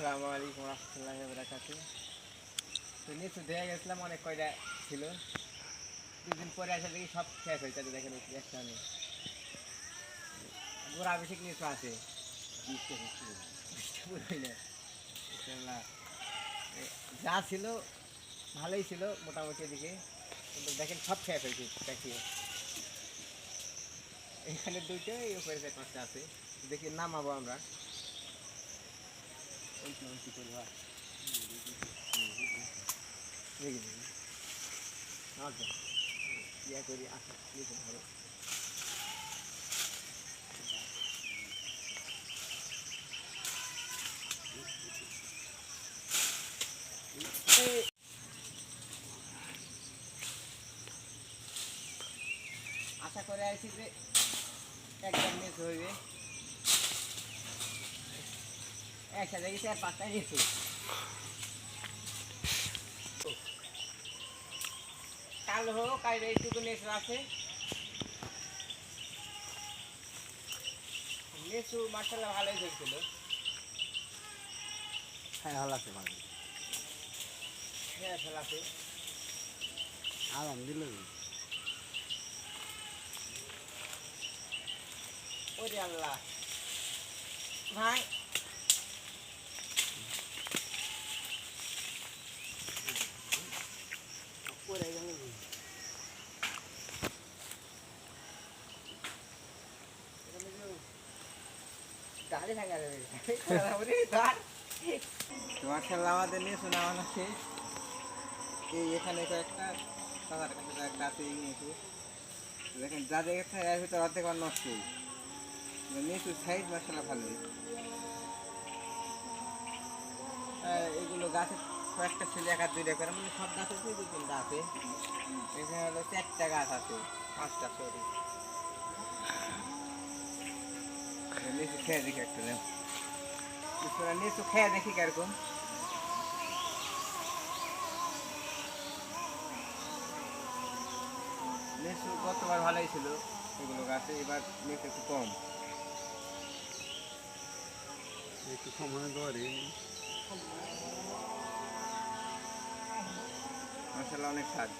আসসালামু আলাইকুম রহমতুল্লাহি ওয়া বারাকাতুহু। তো নিচু দেখে গেছিলাম অনেক কয়টা ছিল, দুদিন পরে আসা দেখি সব শেষ হয়ে যাচ্ছে। দেখেন একটা নেই, গোড়া বেশি নিচু আছে, বুঝতে না। ইনশাআল্লাহ, যা ছিল ভালোই ছিল মোটামুটি এদিকে, কিন্তু দেখেন সব শেষ হয়েছে দেখিয়ে। এখানে দুইটা, এই উপরে যে পাঁচটা আছে, দেখি নামাবো আমরা। কি করবা দেখি দেখি আচ্ছা ইয়া করি আসা নিতে ভালো। আশা করে আছি যে একদম নিচু হইবে, একসাথে গেছে আর পাঁচটা নিচু। কাল হোক কাল এইটুকু নিচু আছে, নিচু মার্শাল্লাহ ভালোই ধরছিল। হ্যাঁ ভালো আছে ভালো হ্যাঁ ফেলাতে আলহামদুলিল্লাহ। ওরে আল্লাহ ভাই, পরে গেল দাঁড়িয়ে থাকা যাবে মার্শাল্লাহ। আমাদের নিচু নামানো শেষ। এই এখানে কয়েকটা সাদার কাছে কয়েকটা আছে, এই নিচু দেখেন যাদের কাছে এর ভিতরে অর্ধেক নষ্ট নিচু সাইজ মার্শাল্লাহ ভালোই। এগুলো গাছের কয়েকটা ছিল, এক আর দুইটা করে, মানে সব গাছের দুই তিনটা আছে। এখানে হলো চারটা গাছ আছে, পাঁচটা সরি। নিচু খেয়ে দেখি একটা, নিচু খেয়ে দেখি কিরকম। নিচু গতবার ভালোই ছিল এগুলো গাছে, এবার নিচু একটু কম। একটু সময় ধরে মাশাআল্লাহ অনেক স্বাদ।